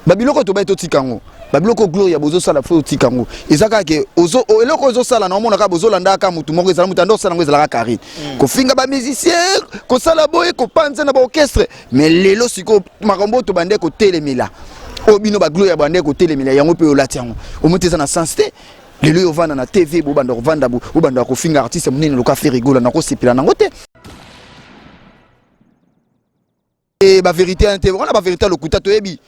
babiloko to ba to tikango babiloko Gloria bozo sala fo tikango ezaka ke ozo eloko ozo sala na omona ka bozo landa ka mutu moko ezala mutu ndo sala ngo ezala ka Karine ko finga ba musicien ko sala boye ko panza na ba orchestre mais lelo siko makambo to bande ko telemela obino ba Gloria bande ko telemela yango pe olatiango omuteza na sensité lelo yo vanda na TV bo bando vanda bo bando ko finga artiste munene loka faire rigola na ko sepila nango te. Et la vérité on a la vérité le kuta toyebi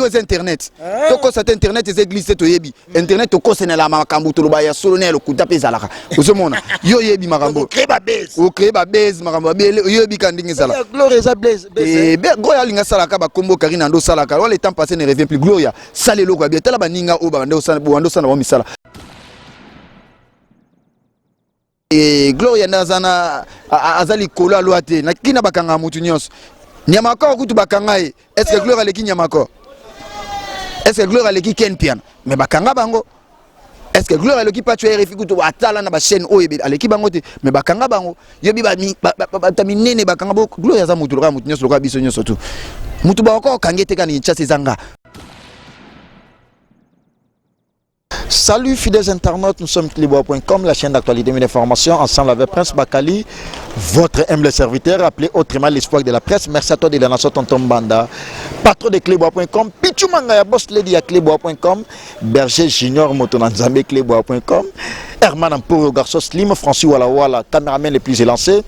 aux internet to ko cet internet c'est glissé toyebi internet to ko sena la makambo to lo ba ya solo ne le kuta pe zalaka ozomona yo yebi makambo o créer ba base makambo yebi kandingi zala Gloria za blaze et Gloria linga sala ka ba kombo Karine ndo sala ka le temps passé ne revient plus Gloria sale loko bien tala ba ninga o ba ndo sala wa misala et Gloria nazana azali kola loate na kina bakanga mutu nyonso Nyamako kutu bakangaye est-ce que Gloria leki Nyamako est-ce que Gloria leki Ken Piano mais bakanga bango est-ce que Gloria leki patcho RFI kutu atala na ba chaîne oyebe aleki bango te mais bakanga bango yobi ba taminene bakanga bo Gloria za mutu loka mutu nyonso loka biso nyonso tu mutu ba ko kangete kani chase zanga. Salut fidèles internautes, nous sommes Clébois.com, la chaîne d'actualité et d'information, ensemble avec Prince Bakali, votre humble serviteur, appelé autrement l'espoir de la presse. Merci à toi de la nation Tonton Banda, patron de Clébois.com, Pichu Mangaya, boss lady à Clébois.com, Berger Junior Motonanzambe Clébois.com, Herman Amporo, garçon Slim, Francis Walla Walla, caméraman les plus élancés.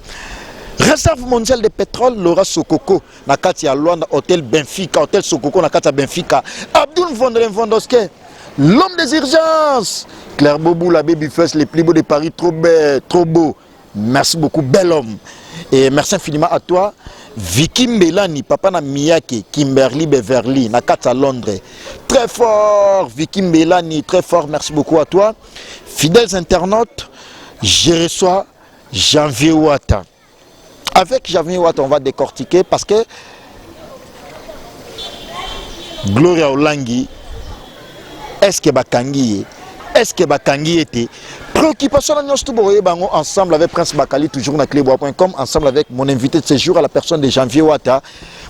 Réserve mondiale de pétrole, Laura Sokoko, Nakati à Luanda, hôtel Benfica, hôtel Sokoko, Nakati à Benfica, Abdul Vondoske. L'homme des urgences, Claire Bobou, la baby first, les plus beaux de Paris, trop belle, trop beau. Merci beaucoup, bel homme. Et merci infiniment à toi, Vicky Mbelani, papa na Miyake, Kimberly Beverly, Nakata Londres. Très fort, Vicky Mbelani, très fort, merci beaucoup à toi. Fidèles internautes, je reçois Janvier Ouatta. Avec Janvier Ouatta, on va décortiquer parce que Gloria Olangi, est-ce que Bakangi était préoccupation ensemble avec Prince Bakali, toujours dans Clébois.com, ensemble avec mon invité de ce jour à la personne de Janvier Ouatta.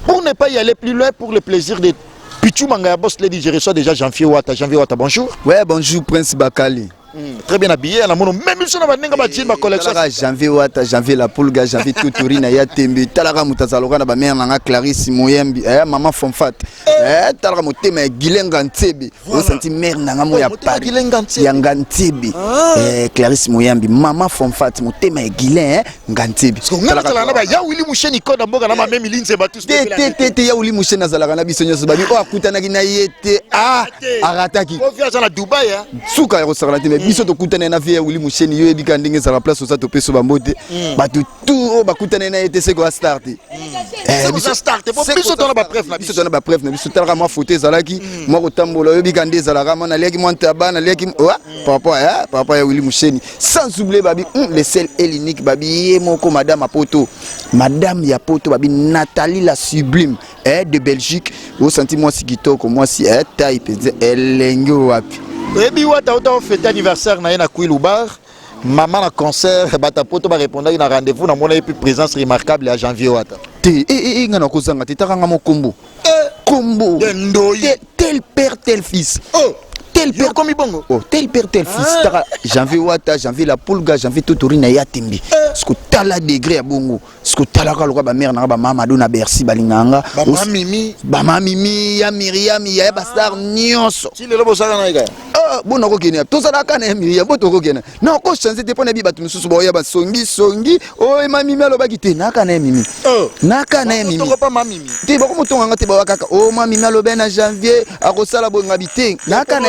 Pour ne pas y aller plus loin, pour le plaisir de Pichu Mangaya Boss Lady, je reçois déjà Janvier Ouatta. Janvier Ouatta, bonjour. Ouais, bonjour Prince Bakali. Très bien habillé, même si on a ma collection. Janvier Ouatta, Janvier la Poulga, Janvier Toutouri, Naya Tembi, Talara Moutazaloga, na ba mère nanga Clarisse Moyembi, maman Fonfat, Talara Motema Gilengan Tebi, au senti mère nanga moya Paris, Yangan Tebi, Clarisse Moyembi, maman Fonfat, Motema Gilen, Gantebi. Ya Willy Moucheni Koda Mboga na même ligne c'est batus. Tété ya Willy Moucheni Nazalaka na bisonyo so babi, o akutana na yete arataki. On vient à Dubaï hein. Souka ya rosala biso to kutana na vie Willy Moucheni yo ebika ndenge za la place osa to peso bambote batu tout bakutana na ete seko start biso start biso to na ba preuve na biso tala ma photo ezalaki mo ko tambola yo ebika ndeza la kama na leki monta bana leki papa ya Willy Moucheni sans oublier babi le seul et l'unique babi yemoko madame apoto madame ya poto babi Nathalie la sublime de Belgique au senti moi si kitoko moi si taille peze elengo wapi. Et puis, on fait anniversaire na Kouilou Bar. Maman na concert, batapoto va répondre à un rendez-vous. Na mona plus présence remarquable à Janvier Ouatta. Ngana kozanga te taranga mo kombo. Kombo. Tel père tel fils. Tel père comme bongo. Tel père tel fils. Janvier Ouatta, Janvier la Poulga, Janvier Toutouri na Yatembi. Ce que tala degré à bongo. Ce que tala ka ba mère na ba Mamadou na Bercy balinganga. Ba Mimi, ya Myriam, ya Bastar nyonso. Si le lobo sala na ega. Bon na ko kenya. To sala ka na Myriam, bo to ko kenya. Na ko chance te pona bi batu mususu ba ya ba songi. Oh ma Mimi alo ba kite na ka na Mimi. Na ka na Mimi. To pas ma Mimi. Te ba ko mutonga ngate ba kaka. Oh ma Mimi alo ben na Janvier akosala bo ngabite. Na ka na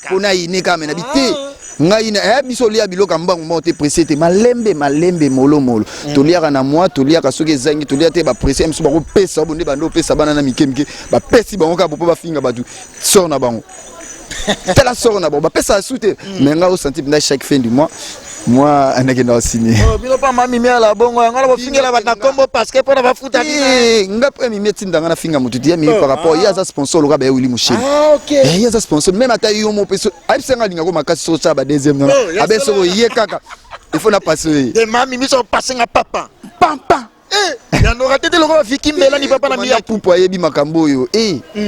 Kuna ine kama na bite ngai na biso lia biloka mbangu monte pressé te malembe molo toliaka na moi toliaka soki zangi tolia te ba pressé mso ba ko pesa bonde bando pesa bana na mikemike ba pesi bango ka popo ba finga batu sort na bango tela sort na bango ba pesa soute mais nga au senti na chaque fin du mois moi anake na signé bilo pa mami mi ala bongo ngala ba finga la na kombo parce que pona ba futa nga premi meti ndanga na finga mutu dia mi par rapport ya za sponsor lo ka ba Willy Moucheni OK ya za sponsor même ata yo mo peso ai senga linga ko makasi so cha ba deuxième non abeso ye kaka il faut na passer de mami mi so passer nga papa pampa ya no raté te lokwa Vicky Mbela ni papa na miya pupu ayebi makambo yo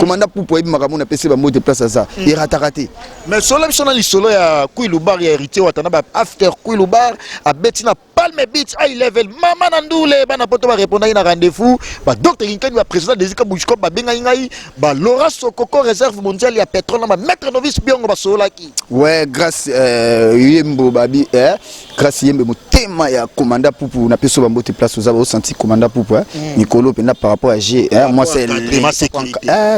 komanda pupu ayebi makambo na pese ba mbote place ça et ratakate mais solo biso na lisolo ya Kwilubar ya héritier watana ba after Kwilubar a betina Palme Beach high level mama na ndule bana poto ba répondre na rendez-vous ba docteur Inkani ba président des Ikabushko ba benga ngai ba Laura Sokoko réserve mondiale ya pétrole na ba maître novice biongo ba solaki ouais grâce yembo babi grâce yembe motema ya komanda pupu na peso ba mbote place oza ba senti komanda pupu Nicolo penda par rapport à G moi c'est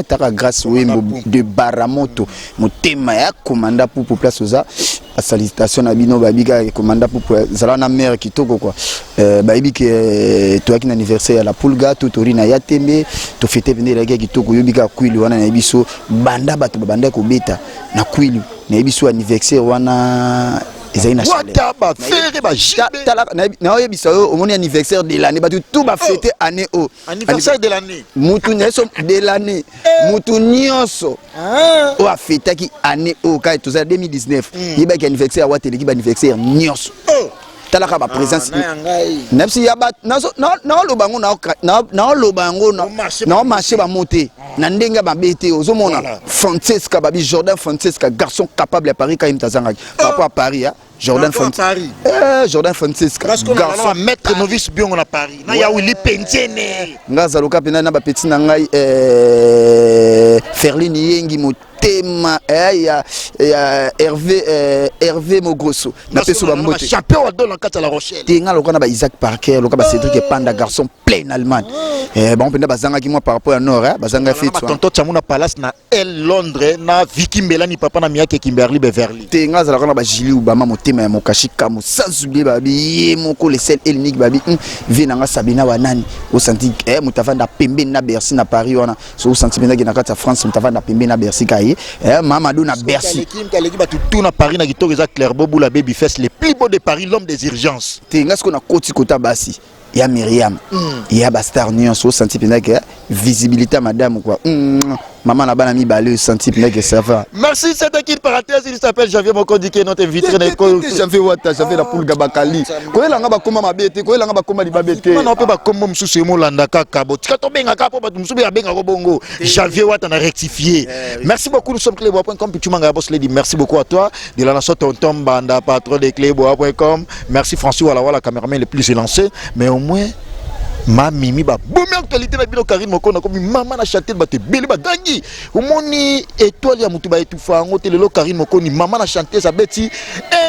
taka grâce yembo de Baramoto motema ya komanda pupu place oza salutation na bino babiga komanda pupu zala na mère kitoko quoi bayibi ke to akina anniversaire ya la pulga to torina ya tembe to fete venir la kitoko yobika kwili wana na biso banda bato banda ko beta na kwili na biso anniversaire wana ezali wata ba fere ba jibe na oyebisa yo omoni anniversaire de l'année bato tout ba fêter année o anniversaire de l'année mutu nyonso de l'année mutu nyonso o a fêter ki année o ka to za 2019 yeba ki anniversaire wa télé ki ba anniversaire nyonso talaka ba présence napsi ya ba na lobango na lobango na marché ba monter na ndenga ba bete ozomona Francesca babi Jordan Francesca garçon capable à Paris quand il tazanga par rapport à Paris Jordan Francesca Jordan Francesca garçon maître novice biongo na Paris na ya Willy Pentiene ngaza loka pena na ba petit na ngai Ferlini yengi tema ya Hervé Mogrosso na peso ba moto champion wa dans la Rochelle tinga loka na ba Isaac Parker loka ba Cédric Panda garçon plein allemand bon penda bazanga ki moi par rapport à nord bazanga fait toi tonto Chamuna Palace na El Londres na Vicky Mbela ni papa na Miyake Kimberly Beverly tinga za loka na ba Julie Obama motema ya mokashika mo sans oublier babi moko le sel elnik babi vinanga Sabina wanani au senti mutavanda pembe na Bercy na Paris wana so senti penda ki na kata France mutavanda pembe na Bercy kai Mamadou na Bercy Kaleki ba tout na Paris na kitoko za Clairbeau la baby fest les plus beaux de Paris l'homme des urgences tinga ce qu'on a koti kota basi ya Myriam ya ba star nyonso senti penda que visibilité madame quoi maman na bana mi balé senti penda que ça va merci cette équipe parenthèse il s'appelle Javier Mokondike notre invité na école Javier Wata Javier la poule Gabakali ko elanga ba koma mabete ko elanga ba koma libabete na pe ba kombo msusu mo landa kaka botika to benga ka po ba msusu ya benga ko bongo Javier Wata na rectifier merci beaucoup nous sommes clébois.com puis tu manga boss lady merci beaucoup à toi de la nation tonton banda patron de clébois.com merci François Wala caméraman le plus élancé mais au moins ma mimi ba bomi actualité na bino Karine Mokona comme maman na chanter ba te beli ba gangi omoni étoile ya mutu ba etufa ngo te lelo Karine Mokoni maman na chanter sa beti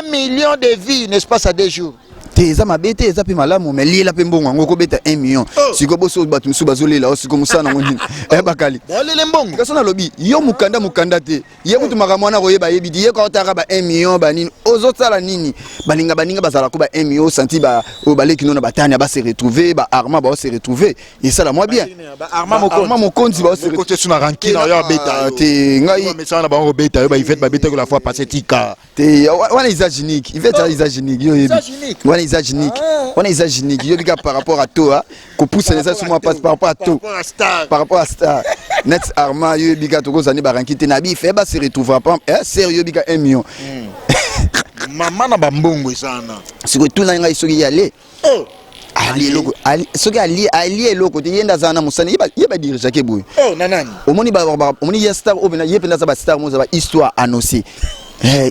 1 million de vies n'est-ce pas ça 2 jours eza mabete eza pe malamu mais liela pe mbongo ngo ko beta 1 million siko boso batu musu bazolela o siko musana ngoni bakali balele mbongo kaso na lobi yo mukanda te ye mutu makamwana ko yeba yebi ye ko taka ba 1 million ba nini ozotala nini balinga bazala ko ba 1 million senti ba o baleki nona batania ba se retrouver ba arma ba se retrouver et ça la moi bien ba arma mokonzi ba se retrouver sur na rankina yo beta te ngai mais ça na ba o beta yo ba ifet ba beta ko la fois passé tika te wana isaginique ifet isaginique yo yebi on est aginique yo bika par rapport à toi ko pousse les ça passe par rapport à toi par rapport à star net arma yo bika to ko zani barankite na bi fait ba se retrouver pas sérieux bika 1 million maman na bambongo sana siko tout na ngai soki yale ali loko ali soki ali loko te yenda zana musani yeba dirige ke boy nanani omoni ya star obena yependa za ba star mo za ba histoire annoncée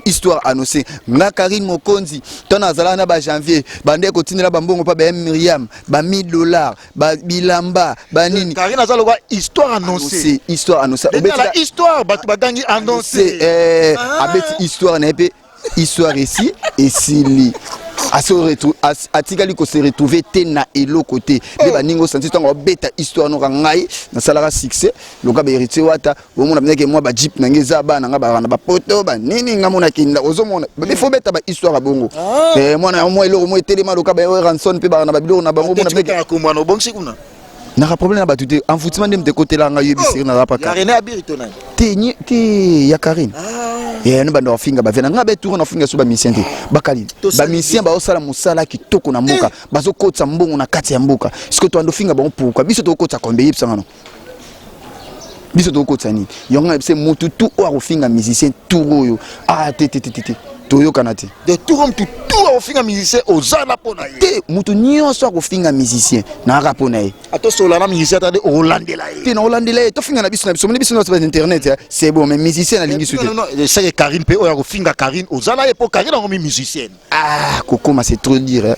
histoire annoncée nga Karine Mokonzi tona zala na ba janvier bande ko tinela bambongo pa ba Myriam ba $1000 ba bilamba ba nini Karine azala kwa histoire annoncée obeta histoire batu badangi annoncé abeti histoire na pe histoire ici et si atikali ko se retrouver te na elo côté be baningo senti tango beta histoire no ngai na salara succès loka ba héritier wata omona beneke moi ba jeep na ngeza bana nga ba ba poto ba nini nga mona kinda ozomona be fo beta ba histoire bongo mwana moi elo moi telema loka ba ranson pe ba na ba biloko na bango mona beneke ko mwana bonsi kuna na problème na batuté en footman dem de côté la nga yebi siri na rapa ka René Abirito na te ya Karine ne bando finga ba vena ngabe tour na finga so ba mission te bakali ba mission ba osala musala kitoko na mboka bazo kotsa mbongo na kati ya mboka siko to ando finga ba pourquoi biso to kotsa kombe yipsa ngano biso to kotsa ni yonga se mutu tu o afinga musicien tour oyo te toyokana te de tout comme tout akofinga musicien ozala mpona ye te moto nyonso akofinga musicien naaka mpona ye atosola na musicien atade olandela ye te na olandela ye tofinga na biso moni biso nyonso ba internet c'est bon mais musicien nalingi su te seke Karine mpe oyo akofinga Karine ozala ye mpo Karine yango mi musicienne kokoma c'est trop dire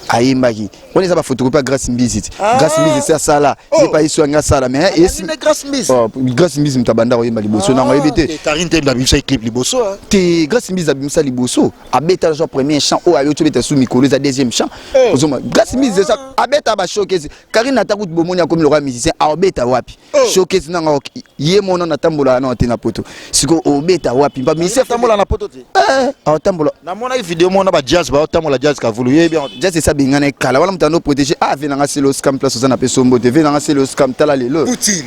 ayembaki wana eza bafotokopie ya Grace Mbizi te Grace Mbizi esi asala ye pa yesu yango asala mais Grace Mbizi moto abanda koyemba liboso nango yebi te Karine te abimisa clip liboso te Grace Mbizi abimisa liboso abeta so premier chant oyo ayoti obeta sous mikolo eza deuxième chant ozoma Grace Mbizi eza abeta ba showcase Karine atakuti bomoni akomi lokola musicien aobeta wapi showcase nanga ye mona natambola na te na poto siko obeta wapi mpa musicien tambola na poto te aotambola namona video mona ba jazz ba otambola jazz kavulu ye bien jazz esa bengana kala wala mutando protéger venanga c'est le scam place ozana pe sombo te venanga c'est le scam tala lelo Poutine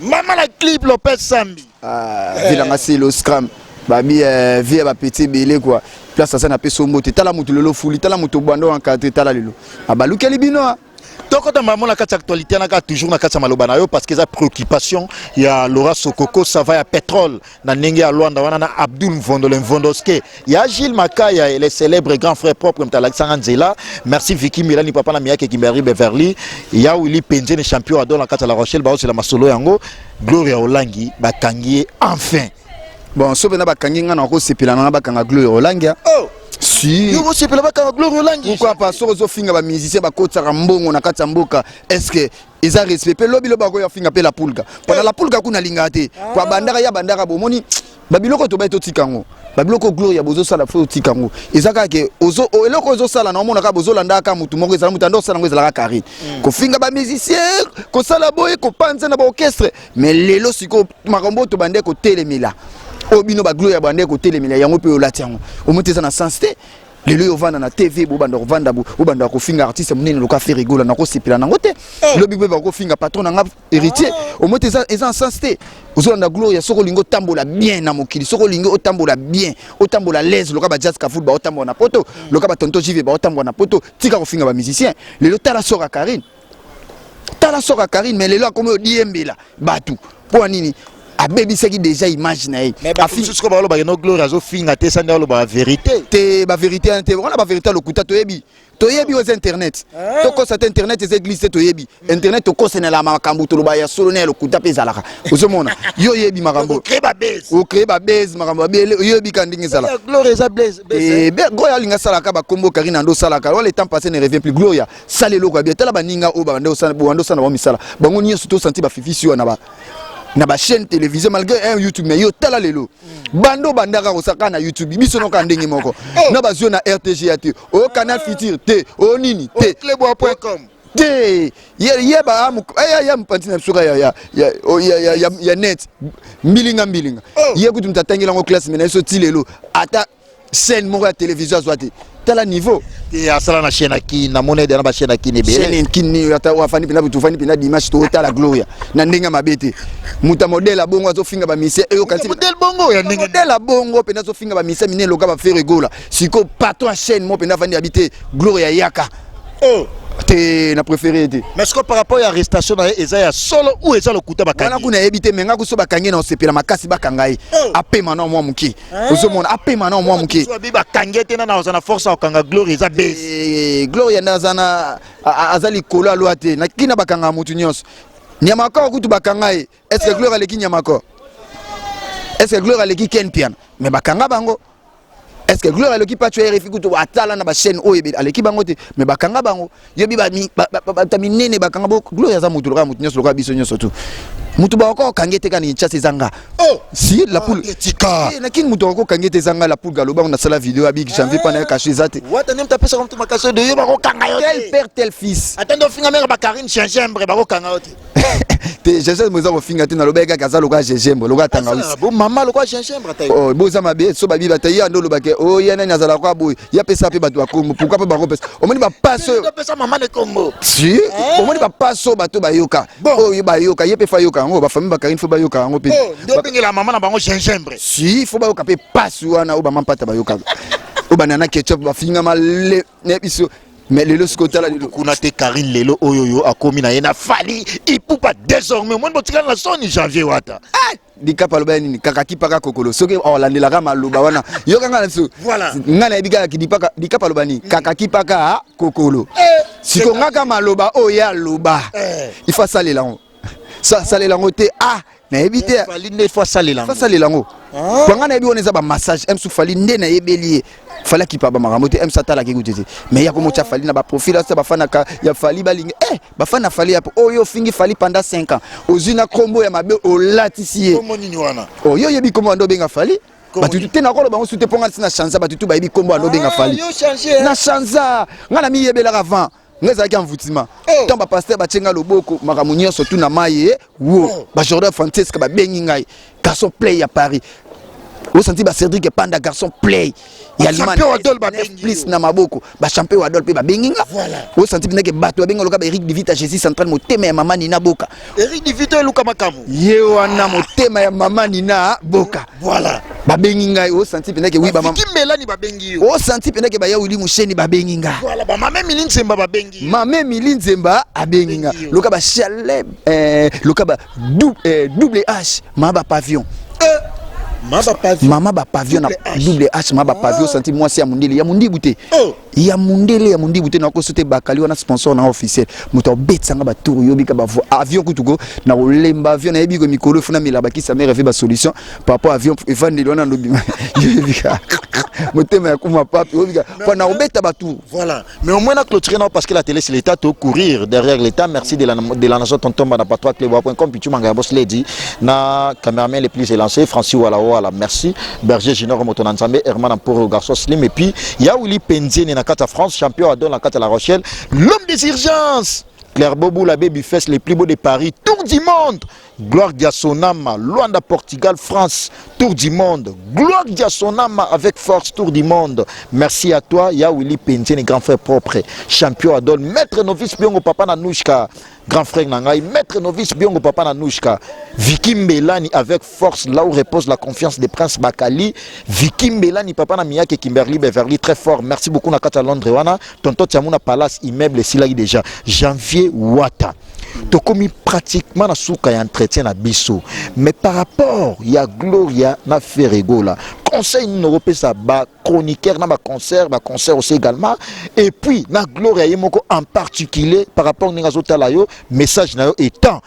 mama la clip Lopez Sambi venanga c'est le scam babi vie ba petit belé quoi place ozana pe sombo te tala mutu lelo fuli tala mutu bando encadré tala lelo abalukeli bino toko ta maman la carte actualité na ka toujours na kata maloba na yo parce que ça préoccupation il y a Laura Sokoko ça va ya pétrole na ndenge ya Luanda wana na Abdul Mvondoske il y a Gilles Makaya et les célèbres grands frères propres comme Alexandre Nzela merci Vicky Milani papa na Miyake Kimberly Beverly il y a Willy Penjene champion adon la kata la Rochelle ba c'est la masolo yango Gloria Olangi bakangi enfin bon so bena bakangi ngana ko sepela na bakanga Gloria Olangi si yo c'est pas bakanga Gloria Olangi pourquoi pas so zo finga ba musicien ba kotsa mbongo na kata mboka est-ce que ils a respecté lobi lo ba ko ya finga pe la pulga pendant la pulga kuna linga te kwa bandaka ya bandaka bomoni babiloko to ba to tikango babiloko Gloria bozo sala fo tikango ezaka ke ozo eloko ozo sala na omona ka bozo landa ka mutu moko ezala mutu ando sala ngo ezala ka Karine ko finga ba musicien ko sala boye ko panza na ba orchestre mais lelo siko makambo to bande ko telemela obino ba Gloria bande ko telemela yango pe olati yango omoteza na sens te lelo yo vanda na TV bo banda vanda bo banda ko finga artiste munene loka faire rigola na ko sepela nango te lobi be ba ko finga patron na héritier omoteza eza en sens te ozolanda Gloria soko lingo tambola bien na mokili soko lingo otambola bien otambola l'aise loka ba jazz ka football ba otambola na poto loka ba tonto jive ba otambola na poto tika ko finga ba musicien lelo tala soka Karine mais lelo akomo diembela batu po nini abebisaki déjà image na ye afisiko ba lo ba no Gloria zo finga te sanda lo ba vérité te ba vérité ante on a ba vérité lokuta toyebi aux internet to ko sa internet c'est glissé toyebi internet to ko sena la makambu to lo ba ya solo na lokuta pe zalaka ozomona yo yebi makambu o créer ba base makambu bele yebi kandingi zala Gloria za blaze Gloria linga sala ka ba kombo Karine ando sala ka le temps passé ne revient plus Gloria sale loko bien tala ba ninga o ba ndo sala ba misala bango nyi surtout senti ba fifisi na ba na ba chaîne télévisée malgré un YouTube mais yo tala lelo bando bandaka osaka na YouTube biso no ka ndenge moko na bazio na RTG ati o canal Futur te o nini te clebois.com te ye ba amu ya mpanti na suka ya net mbilinga ye kutu mtatangela ngo classe mais na so ti lelo ata chaîne moko ya télévision azwate tala niveau et asala na chaîne qui na monnaie na ba chaîne qui ne be chaîne qui ni ata wafani pina bitu fani pina dimanche to tala Gloria na ndenga mabete muta modèle bongo azo finga ba mise e okati modèle bongo ya ndenga modèle bongo pena zo finga ba mise mine loka ba faire gola siko patron chaîne mo pena fani habiter Gloria yaka te na préféré te mais ce que par rapport à arrestation na ezaya solo ou eza lokuta bakangi wana kuna ebité menga ko so bakangi na osepela makasi bakangai apema na mwa muki ozomona apema na mwa muki so bi bakangi te na na force okanga Gloria eza base Gloria na zana azali kolo aloate na kina bakanga mutu nyonso nyamako kutu bakangai est-ce que Gloria leki nyamako est-ce que Gloria leki ken piano mais bakanga bango est-ce que Gloria leki patcho RFI kutu atala na ba chaîne oyebe aleki bango te mais bakanga bango yobi ba taminene bakanga bo Gloria za mutu loka mutu nyonso loka biso nyonso tu mutu ba ko kangete kani chase zanga si la poule etika na kin mutu ko kangete zanga la poule galoba on a sala vidéo abik janvier pana caché zate wata nem taper ça comme tu makaso de yo ba ko kanga yo tel père tel fils attends finga mère ba Karine gingembre ba ko kanga yo te gingembre moza ko finga te na lobeka kaza loka gingembre loka tanga wisi bo mama loka gingembre tayo oh boza mabe so babi batayi ando lobake oh yana nyazala kwa boy ya pesa pe bato akombo pourquoi pas ba ko pesa omoni ba passe pesa mama le Congo si omoni ba passe bato ba yoka oh ba yoka yepe fa yoka ngo ba famille ba Karine fo ba yoka ngo pe ndo bengela mama na bango gingembre si fo ba yoka pe passe wana o ba mampata ba yoka o banana ketchup ba finga male ne biso mais lelo skota la lelo kuna te Karine lelo oyoyo akomi na yena fali ipupa désormais moi botika na soni janvier wata dikapa loba nini kakaki paka kokolo soki olandelaka maloba wana yokanga na so voilà ngana ebika kidipaka dikapa loba nini kakaki paka kokolo siko ngaka maloba oya loba il faut saler lango saler lango te na ebite fali ne faut saler lango panga na ebi on eza ba massage em su fali nde na ebeli fala ki pa ba maramote em satala ki kutete mais ya komo cha fali na ba profil ça ba fana ka ya fali balingi ba fana fali ya oyo fingi fali pendant 5 ans ozina kombo ya mabe olatisi kombo nini wana oyo yebi kombo ando benga fali batutu te na kolo bango sute ponga na chanza batutu ba yebi kombo ando benga fali yo changer na chanza ngana mi yebela avant ngeza ki envoûtement tant ba pasteur ba tsenga loboko makamunyo surtout na maye wo ba Jordan Francesca ba bengi ngai garçon play à Paris au senti ba Cédric Panda garçon play ya champion Adol ba bengi plus na maboko ba champion Adol pe ba bengi nga au senti binake bato ba benga loka ba Eric Divita Jésus central motema ya mama Nina Boka Eric Divita luka makamu ye wana motema ya mama Nina Boka voilà ba bengi nga au senti binake wi ba mama Kimbela ni ba bengi yo au senti binake ba ya Willy Musheni ba bengi nga voilà ba mama Milinzemba ba bengi mama Milinzemba abengi nga loka ba chalet loka ba double H mama pavillon Mama ba pavillon na double H mama ba pavillon senti moi c'est ya mundi bouté ya mundi bouté na ko sote bakali wana sponsor na officiel moto betsanga ba tour yobika ba avion kutuko na lemba avion na yebi ko mikolo funa milaba ki sa mère fait ba solution par rapport avion evandi wana ndobima yobika motema ya kuma papi yobika pour na obeta ba tour voilà mais au moins na clôturer non parce que la télé c'est l'état to courir derrière l'état merci de la nation tonton na patwa clebo.com pitu manga boss lady na cameraman les plus lancé Francis Wala merci Berger Junior Motonanzambe Herman Amporo garçon slim et puis il y a Willy Pendiene na kata France champion à don la kata La Rochelle l'homme des urgences Claire Bobou la baby fest les plus beaux de Paris tour du monde gloire Diasonama Luanda Portugal France tour du monde gloire Diasonama avec force tour du monde merci à toi il y a Willy Pendiene grand frère propre champion à don maître novice Biongo papa Nanouchka grand frère Nangai, maître novice Biongo Papa Nanouchka, Vicky Mbelani avec force là où repose la confiance des princes Bakali, Vicky Mbelani Papa Namiake Kimberly Beverly très fort, merci beaucoup Nakata Londres Wana, Tonto Tiamuna Palace immeuble Silagi déjà, janvier Wata. Tokomi pratiquement na souka ya entretien na biso mais par rapport il y a Gloria na Ferrego là conseil nous européen ça ba chroniqueur na ba concert aussi également et puis na Gloria yemoko en particulier par rapport ninga zotala yo message na yo étant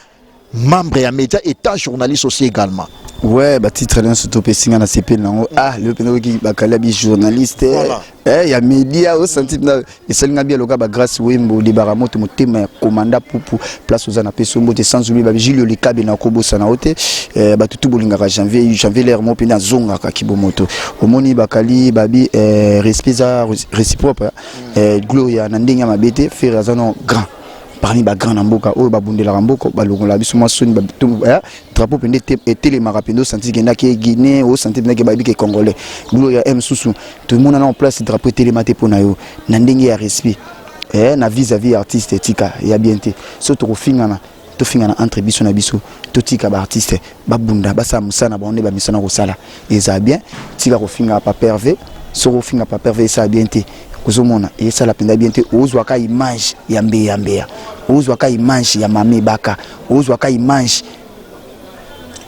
membre ya média étant journaliste aussi également ouais bah titre d'un sotopé singa na CP nango le peno ki bakalabi journaliste ya média au senti na esalinga bien loka ba grâce wembo de baramoto motema commanda pupu place aux ana pesombo te sans oublier ba Gilles Lekabe na kobosa na hote ba tutu bolinga janvier l'air mo pena zonga ka kibomoto omoni bakali babi respect réciproque Gloria na ndenge mabete faire azano grand parmi ba grand mboka oyo babundela mboka balongola biso masoni ba drapeau pende télémara pendo senti kenda ke Guinée o senti pende ke babi ke congolais Gloria M Susu tout le monde en place drapeau télématé pona yo na ndenge ya respect na vis-à-vis artiste tika ya bienté so to fingana entre biso na biso to tika ba artiste babunda basa musana bonde ba misana ko sala eza bien tika ko finga pa pervé so ko finga pa pervé ça bienté kozomona esa la penda bien te ozwa ka image ya mbeya ozwa ka image ya mame baka ozwa ka image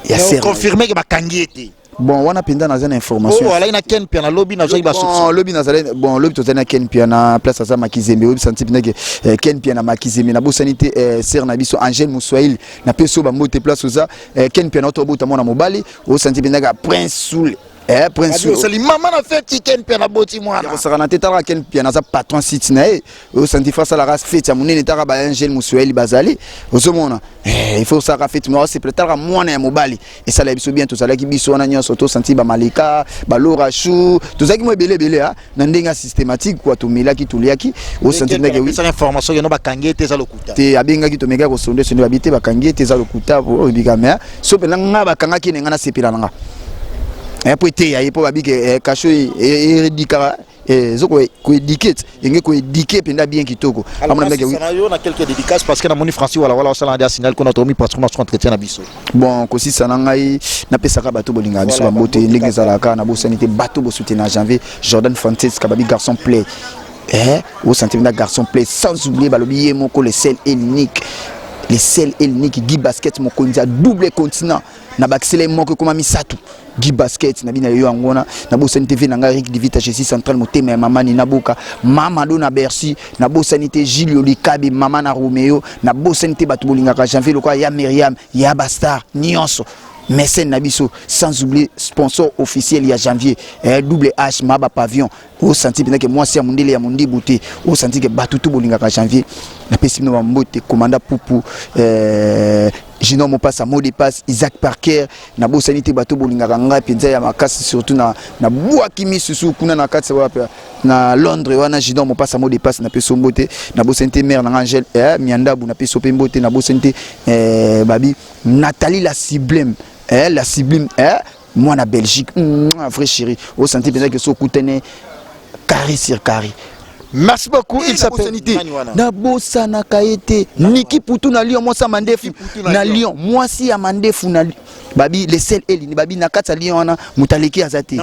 ya ser confirmer que bakangi ete bon wana penda na zana information wala ina ken piana lobby na zoiba so lobby na zana bon lobby to zana ken piana place za makizembe obi senti pinake ken piana makizembe na bosanité ser na biso Angel Mouswail na peso ba mote place za ken piana to bota mona mobali o senti pinake Prince Soul Prince Soul maman na fait ken piana boti mwana ko sara na tetala ken piana za patron site na o senti face à la race fête ya munene tara ba Angel Mouswail bazali ozomona il faut ça fête moi c'est peut-être mwana ya mobali et ça la biso bien to ça la ki biso na nyoso to senti ba malika ba Laura Chou to zaki mo belé na ndenga systématique quoi to milaki to liaki o senti ndenge oui ça information que no ba kangete za lokuta te abenga ki to mega ko sonde sonde babité ba kangete za lokuta o bigama so pe nga ba kanga ki nga na sepila nga après te ya ipo babike kasho eredikara zoko ko éduquer ngé ko éduquer penda bien kitoko amona ndenge oui on a quelques dédicaces parce que na moni Francis wala ça la signal qu'on a tomi patron notre entretien na biso bon ko si sana ngai na pesaka bato bolinga biso ba mbote ndenge zalaka na bosanité bato bo soutenir janvier Jordan Fantasy kababi garçon play au sentiment d'un garçon play sans oublier balobi moko le seul et l'unique. Les seuls et l'unique Guy Basket mon konza double continent na baxele moko koma misatu Guy Basket na bina yo angona na bosa TV na ngari di vita chez central motema mama ni naboka mama do na Bercy na bosa nité Gilles Olikabi mama na Romeo na bosa nité batu bolinga ka janvier lokwa ya Myriam ya Bastar nyonso mécène nabiso sans oublier sponsor officiel il y a janvier double H Maba Pavillon au senti que moi c'est mondele ya mondi bouté au senti que batutu bolinga ka janvier na pesi no mbote commanda pupu Gino Mopassa mot de passe Isaac Parker na bosanité bato bolinga nga penza ya makasi surtout na bwa kimi susu kuna na katsa wapi na Londres wana Gino Mopassa mot de passe na peso mbote na bosanité mère na Angel Miandabu na peso pembote na bosanité babi Nathalie la Sublime la Sublime moi na Belgique vrai chéri au senti penza que so kutene carré sur carré. Merci beaucoup. Il s'appelle Nabosa na Kaete Niki Poutou na Lyon moi ça mandefu na Lyon moi si ya mandefu na babi les sel elini babi na kata Lyon wana mutaleki azate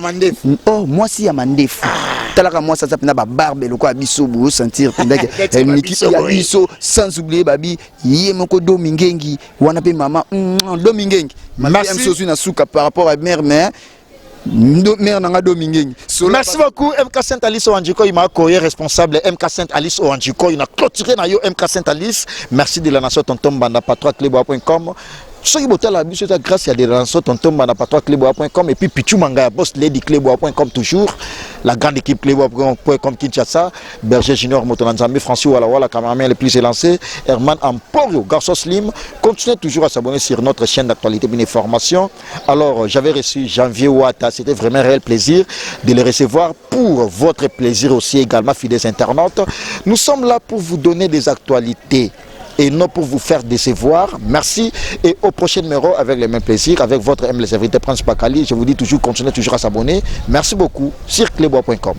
oh moi si ya mandefu talaka moi ça s'appelle ba barbe le quoi biso bo sentir pendant Niki ya biso sans oublier babi yé moko Domingengi wana pe maman Domingengi merci sosu na souka par rapport à mère mais merci beaucoup MK Saint Alice Oandjiko il m'a courrier responsable MK Saint Alice Oandjiko il a clôturé na yo MK Saint Alice merci de la nation tonton banda patroiclebois.com ce qui botte la bus c'est grâce à des lançons tonton banda patroiclebois.com et puis Pichu Manga boss lady clebois.com toujours la grande équipe clebois.com Kinshasa Berger Junior Motonanzambi François Wala cameraman le plus élancé Herman Emporio Garçon Slim continuez toujours à s'abonner sur notre chaîne d'actualité et d'information. Alors j'avais reçu Janvier Ouatta, c'était vraiment un réel plaisir de le recevoir pour votre plaisir aussi également fidèles internautes. Nous sommes là pour vous donner des actualités et non pour vous faire décevoir. Merci et au prochain numéro avec le même plaisir avec votre humble serviteur Prince Bakali. Je vous dis toujours continuez toujours à s'abonner. Merci beaucoup sur clebois.com.